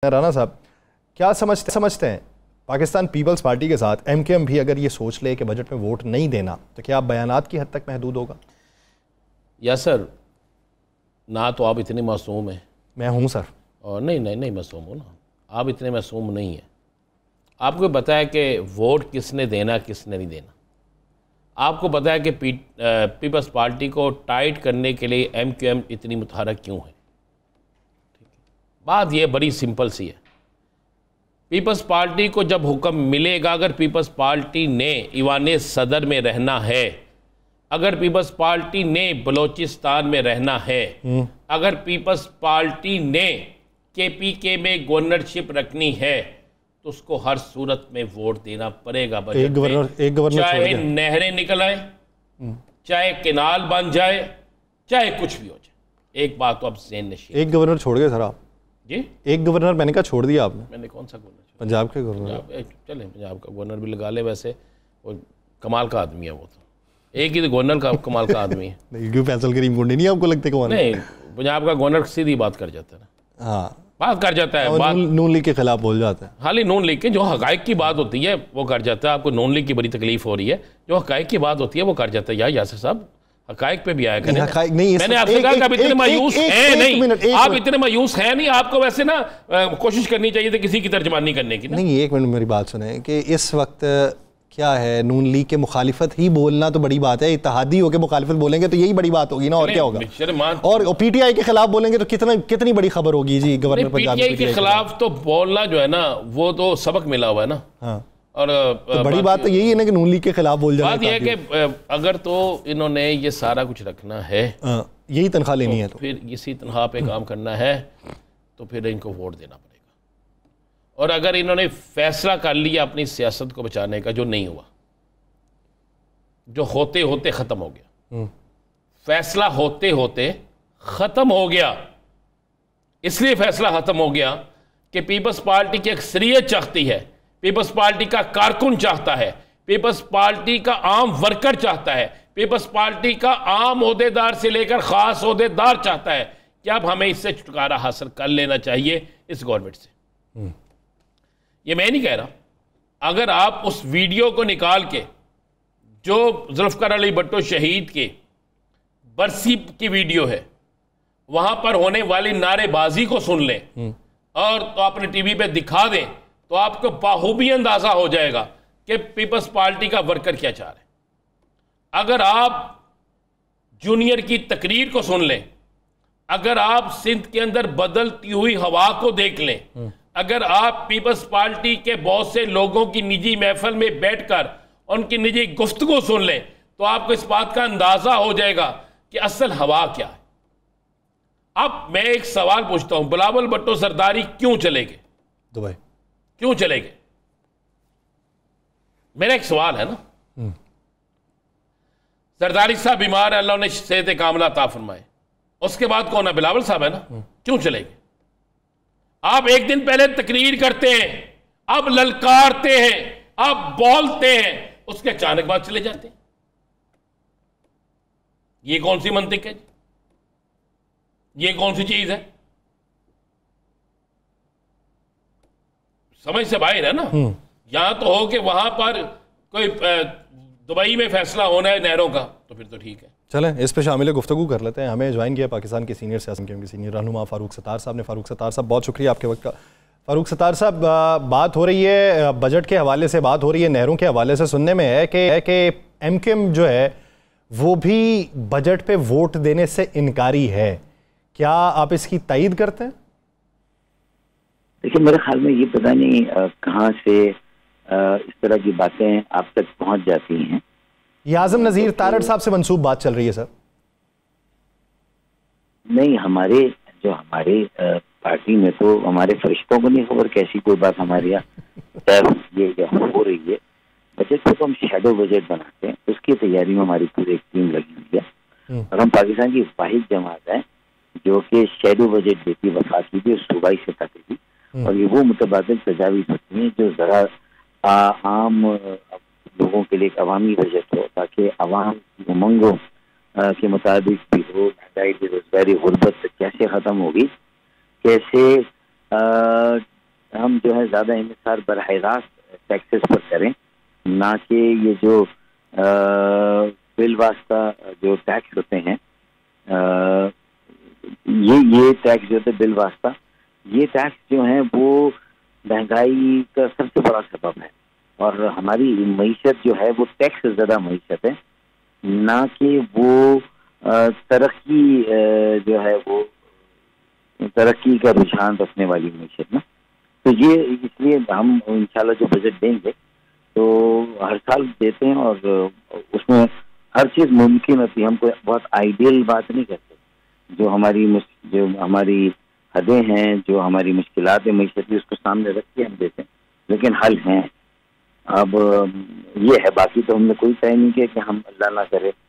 राना साहब, क्या समझते हैं पाकिस्तान पीपल्स पार्टी के साथ एमकेएम भी अगर ये सोच ले कि बजट में वोट नहीं देना तो क्या बयानात की हद तक महदूद होगा? या सर, ना तो आप इतने मासूम हैं। मैं हूँ सर। और नहीं मासूम हो ना, आप इतने मासूम नहीं हैं। आपको पता है कि वोट किसने देना किसने नहीं देना। आपको पता है कि पीपल्स पार्टी को टाइट करने के लिए एमकेएम इतनी मुतहरक क्यों है। बात यह बड़ी सिंपल सी है। पीपल्स पार्टी को जब हुक्म मिलेगा, अगर पीपल्स पार्टी ने ईवान सदर में रहना है, अगर पीपल्स पार्टी ने बलोचिस्तान में रहना है, अगर पीपल्स पार्टी ने केपीके में गवर्नरशिप रखनी है, तो उसको हर सूरत में वोट देना पड़ेगा। एक गवर्नर चाहे नहरें निकल आए, चाहे केनाल बन जाए, चाहे कुछ भी हो जाए। एक बात तो आप ज़हन नशीन। एक गवर्नर छोड़ गए सर आप जी? एक गवर्नर मैंने कहा छोड़ दिया आपने। मैंने कौन सा गवर्नर? पंजाब के गवर्नर। चले पंजाब का गवर्नर भी लगा ले। वैसे वो कमाल का आदमी है। वो तो एक ही तो गवर्नर का कमाल का आदमी है। नहीं, क्यों फैसल करीम गुंडे नहीं आपको लगते? कौन नहीं, पंजाब का गवर्नर सीधी बात कर जाता है ना। हाँ, बात कर जाता है। बात नून लीग के खिलाफ बोल जाता है। हाल ही नून लीग के जो हकायक की बात होती है वो कर जाता है। आपको नून लीग की बड़ी तकलीफ हो रही है। जो हकायक की बात होती है वो कर जाता है। यासर साहब, हकायक पे भी आया करें। मैंने आपसे कहा कि आप इतने मायूस हैं नहीं, आप इतने मायूस हैं नहीं। आपको वैसे ना कोशिश करनी चाहिए थी किसी की तर्जमानी करने की। नहीं, एक मिनट मेरी बात सुने कि इस वक्त क्या है, नून लीग के मुखालिफत ही बोलना तो बड़ी बात है। इत्तेहादी होकर मुखालिफत बोलेंगे तो यही बड़ी बात होगी ना, और क्या होगा? और पीटीआई के खिलाफ बोलेंगे तो कितनी बड़ी खबर होगी जी। गवर्नर पंजाब पीटीआई के खिलाफ तो बोलना जो है ना, वो तो सबक मिला हुआ है ना। हाँ, और तो बड़ी बात तो यही है ना कि नून लीग के खिलाफ बोल जाए। बात यह है कि अगर तो इन्होंने ये सारा कुछ रखना है, यही तनख्वाह लेनी है, तो फिर इसी तनख्वाह पे काम करना है, तो फिर इनको वोट देना पड़ेगा। और अगर इन्होंने फैसला कर लिया अपनी सियासत को बचाने का, जो नहीं हुआ, जो होते होते ख़त्म हो गया, फैसला होते होते ख़त्म हो गया। इसलिए फैसला ख़त्म हो गया कि पीपल्स पार्टी की अक्सरियत चाहती है, पीपल्स पार्टी का कारकुन चाहता है, पीपल्स पार्टी का आम वर्कर चाहता है, पीपल्स पार्टी का आम ओहदेदार से लेकर ख़ास ओहदेदार चाहता है कि अब हमें इससे छुटकारा हासिल कर लेना चाहिए इस गवर्नमेंट से। ये मैं नहीं कह रहा। अगर आप उस वीडियो को निकाल के, जो जुल्फ़िकार अली भुट्टो शहीद के बरसी की वीडियो है, वहां पर होने वाली नारेबाजी को सुन लें और तो अपने टीवी पे दिखा दें, तो आपको बाखूबी अंदाजा हो जाएगा कि पीपल्स पार्टी का वर्कर क्या चाह रहे हैं। अगर आप जूनियर की तकरीर को सुन लें, अगर आप सिंध के अंदर बदलती हुई हवा को देख लें, अगर आप पीपल्स पार्टी के बहुत से लोगों की निजी महफिल में बैठकर उनकी निजी गुफ्तगू सुन लें, तो आपको इस बात का अंदाजा हो जाएगा कि असल हवा क्या है। अब मैं एक सवाल पूछता हूं, बिलावल भुट्टो जरदारी क्यों चले गए दुबई? क्यों चले गए? मेरा एक सवाल है ना। जरदारी साहब बीमार है, अल्लाह ने सेहत कामला अता फरमाए। उसके बाद कौन है? बिलावल साहब है ना। क्यों चले गए? आप एक दिन पहले तकरीर करते हैं, अब ललकारते हैं, अब बोलते हैं, उसके अचानक बाद चले जाते हैं। ये कौन सी मंतिक है? ये कौन सी चीज है? समझ से बाहर है ना। यहां तो हो कि वहां पर कोई दुबई में फैसला होना है नहरों का, तो फिर तो ठीक है। चलें इस पे शामिल गुफ्तगू कर लेते हैं। हमें ज्वाइन किया पाकिस्तान के सीनियर सियासत के सीनियर रहनुमा फारूक सत्तार साहब ने। फारूक सत्तार साहब, बहुत शुक्रिया आपके वक्त का। फारूक सत्तार साहब, बात हो रही है बजट के हवाले से, बात हो रही है नहरों के हवाले से। सुनने में है कि एमकेएम जो है वो भी बजट पे वोट देने से इनकारी है। क्या आप इसकी तायीद करते हैं? देखिए, मेरे ख्याल में ये पता नहीं कहाँ से इस तरह की बातें आप तक पहुंच जाती हैं। ये आजम नज़ीर तारड़ साहब से मंसूब बात चल रही है सर। नहीं, हमारे पार्टी में तो हमारे फरिश्तों को नहीं खबर कैसी कोई बात हमारे यहाँ ये हो रही है। बजट को तो हम शैडो बजट बनाते हैं, उसकी तैयारी में हमारी पूरी एक टीम लगी हुई है। और हम पाकिस्तान की वाहिद जमात है जो कि शैडो बजट देती, वफाकी भी, सूबाई सतह पे भी। और ये वो मुतबादिल तजावीज़ होती हैं जो ज़रा आम लोगों के लिए एक अवामी बजट हो, ताकि अवाम की उमंगों के मुताबिक भी हो। महंगाई, बेरोजगारी, गुर्बत कैसे ख़त्म होगी, कैसे हम जो है ज़्यादा इंहिसार बराह रास्त टैक्सेस पर करें, ना कि ये जो बिल वास्ता जो टैक्स होते हैं, ये टैक्स जो होते हैं बिल वास्ता, ये टैक्स जो हैं वो महंगाई का सबसे बड़ा सबब है। और हमारी मईशत जो है वो टैक्स से ज़्यादा मईशत है, ना कि वो तरक्की जो है वो तरक्की का रुझान रखने वाली मईशत ना। तो ये इसलिए हम इंशाल्लाह जो बजट देंगे तो हर साल देते हैं, और उसमें हर चीज़ मुमकिन होती है। हम कोई बहुत आइडियल बात नहीं करते। जो हमारी हदें हैं, जो हमारी मुश्किलात है मईशत की, उसको सामने रख के हम देते हैं, लेकिन हल हैं। अब ये है, बाकी तो हमने कोई तय नहीं किया कि हम अल्लाह ना करे